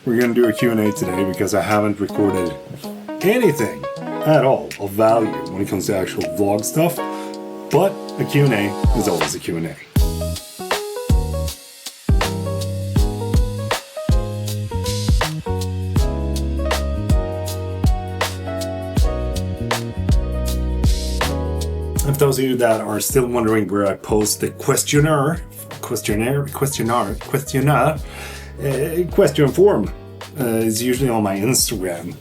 We're going to do a Q&A today because I haven't recorded anything at all of value when it comes to actual vlog stuff. But a Q&A is always a Q&A. If those of you that are still wondering where I post the question form is usually on my Instagram,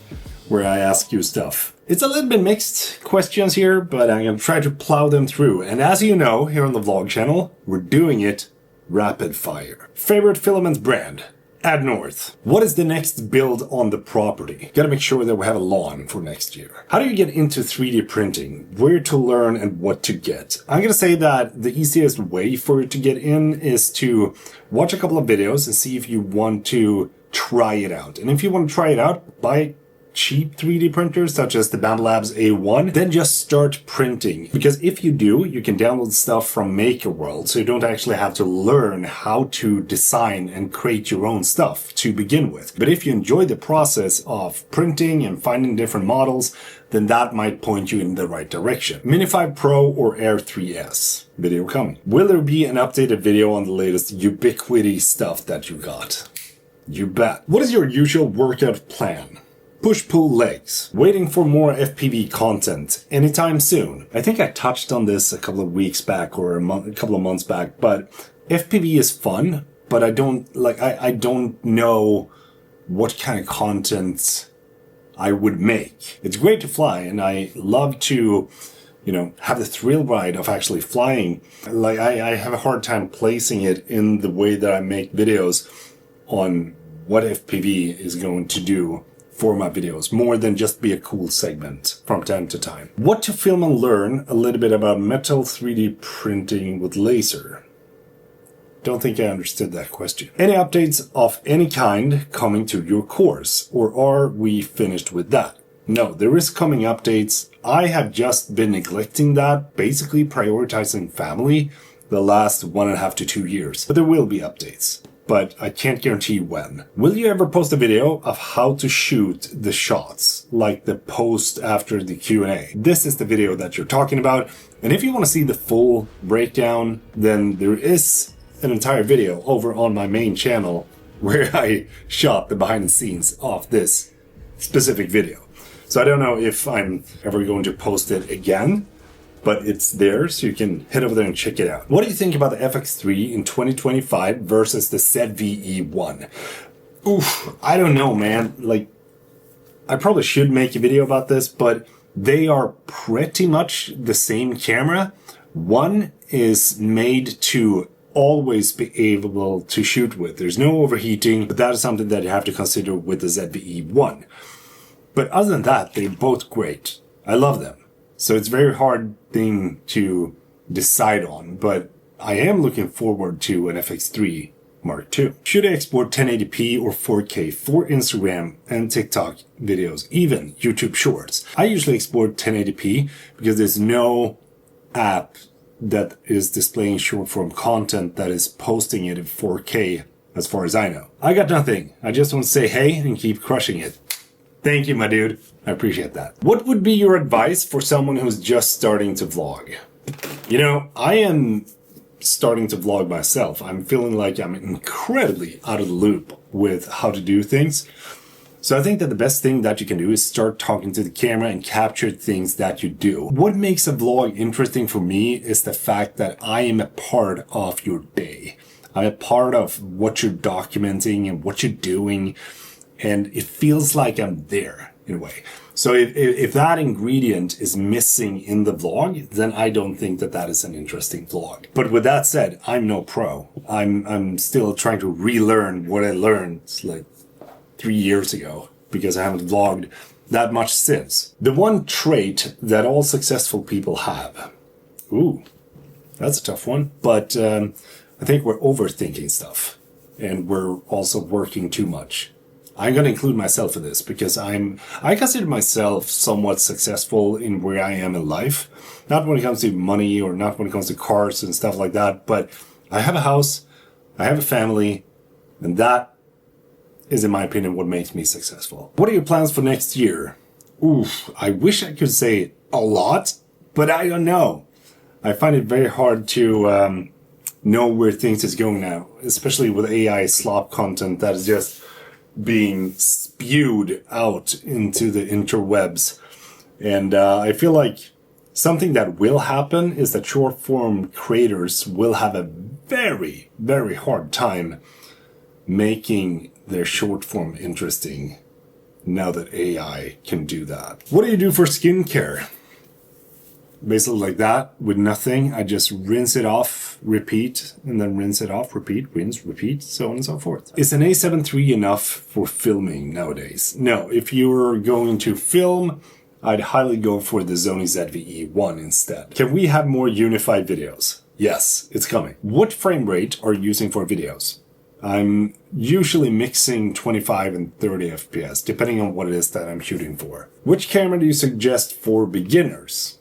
where I ask you stuff. It's a little bit mixed questions here, but I'm going to try to plow them through. And as you know, here on the vlog channel, we're doing it rapid fire. Favorite filament brand? Add North. What is the next build on the property? Gotta make sure that we have a lawn for next year. How do you get into 3D printing? Where to learn and what to get? I'm gonna say that the easiest way for you to get in is to watch a couple of videos and see if you want to try it out. And if you want to try it out, buy cheap 3D printers such as the BandLabs A1, then just start printing. Because if you do, you can download stuff from MakerWorld, so you don't actually have to learn how to design and create your own stuff to begin with. But if you enjoy the process of printing and finding different models, then that might point you in the right direction. Mini 5 Pro or Air 3S. Video coming. Will there be an updated video on the latest Ubiquity stuff that you got? You bet. What is your usual workout plan? Push-pull legs. Waiting for more FPV content anytime soon. I think I touched on this a couple of weeks back or a couple of months back, but FPV is fun, but I don't know what kind of content I would make. It's great to fly, and I love to, have the thrill ride of actually flying. I have a hard time placing it in the way that I make videos on what FPV is going to do for my videos, more than just be a cool segment from time to time. What to film and learn a little bit about metal 3D printing with laser. Don't think I understood that question. Any updates of any kind coming to your course, or are we finished with that? No, there is coming updates. I have just been neglecting that, basically prioritizing family the last 1.5 to 2 years. But there will be updates. But I can't guarantee when. Will you ever post a video of how to shoot the shots, like the post after the Q&A? This is the video that you're talking about. And if you want to see the full breakdown, then there is an entire video over on my main channel where I shot the behind the scenes of this specific video. So I don't know if I'm ever going to post it again, but it's there, so you can head over there and check it out. What do you think about the FX3 in 2025 versus the ZVE1? Oof, I don't know, man. I probably should make a video about this, but they are pretty much the same camera. One is made to always be able to shoot with. There's no overheating, but that is something that you have to consider with the ZVE1. But other than that, they're both great. I love them. So it's a very hard thing to decide on, but I am looking forward to an FX3 Mark II. Should I export 1080p or 4K for Instagram and TikTok videos, even YouTube Shorts? I usually export 1080p because there's no app that is displaying short form content that is posting it in 4K as far as I know. I got nothing. I just want to say hey and keep crushing it. Thank you, my dude. I appreciate that. What would be your advice for someone who's just starting to vlog? I am starting to vlog myself. I'm feeling like I'm incredibly out of the loop with how to do things. So I think that the best thing that you can do is start talking to the camera and capture things that you do. What makes a vlog interesting for me is the fact that I am a part of your day. I'm a part of what you're documenting and what you're doing. And it feels like I'm there in a way. So if that ingredient is missing in the vlog, then I don't think that that is an interesting vlog. But with that said, I'm no pro. I'm still trying to relearn what I learned 3 years ago because I haven't vlogged that much since. The one trait that all successful people have. Ooh, that's a tough one. But I think we're overthinking stuff and we're also working too much. I'm going to include myself in this because I consider myself somewhat successful in where I am in life. Not when it comes to money or not when it comes to cars and stuff like that, but I have a house, I have a family, and that is, in my opinion, what makes me successful. What are your plans for next year? Oof, I wish I could say a lot, but I don't know. I find it very hard to know where things is going now, especially with AI slop content that is just being spewed out into the interwebs. And I feel like something that will happen is that short form creators will have a very, very hard time making their short form interesting now that AI can do that. What do you do for skincare? Basically like that, with nothing. I just rinse it off, repeat, and then rinse it off, repeat, rinse, repeat, so on and so forth. Is an A7 III enough for filming nowadays? No, if you're going to film, I'd highly go for the Sony ZV-E1 instead. Can we have more unified videos? Yes, it's coming. What frame rate are you using for videos? I'm usually mixing 25 and 30 FPS, depending on what it is that I'm shooting for. Which camera do you suggest for beginners?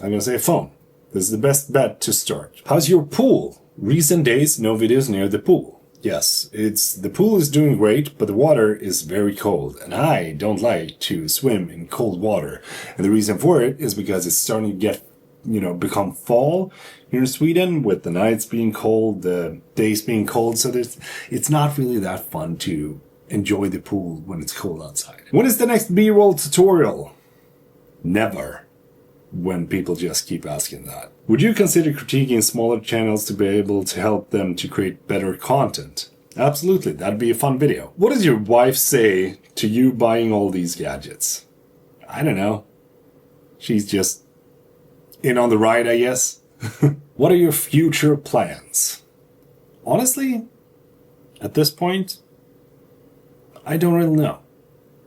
I'm gonna say a phone. This is the best bet to start. How's your pool? Recent days, no videos near the pool. Yes, the pool is doing great, but the water is very cold, and I don't like to swim in cold water. And the reason for it is because it's starting to get, become fall here in Sweden, with the nights being cold, the days being cold, so it's not really that fun to enjoy the pool when it's cold outside. When is the next B-roll tutorial? Never. When people just keep asking that. Would you consider critiquing smaller channels to be able to help them to create better content? Absolutely, that'd be a fun video. What does your wife say to you buying all these gadgets? I don't know. She's just in on the ride, I guess. What are your future plans? Honestly, at this point, I don't really know.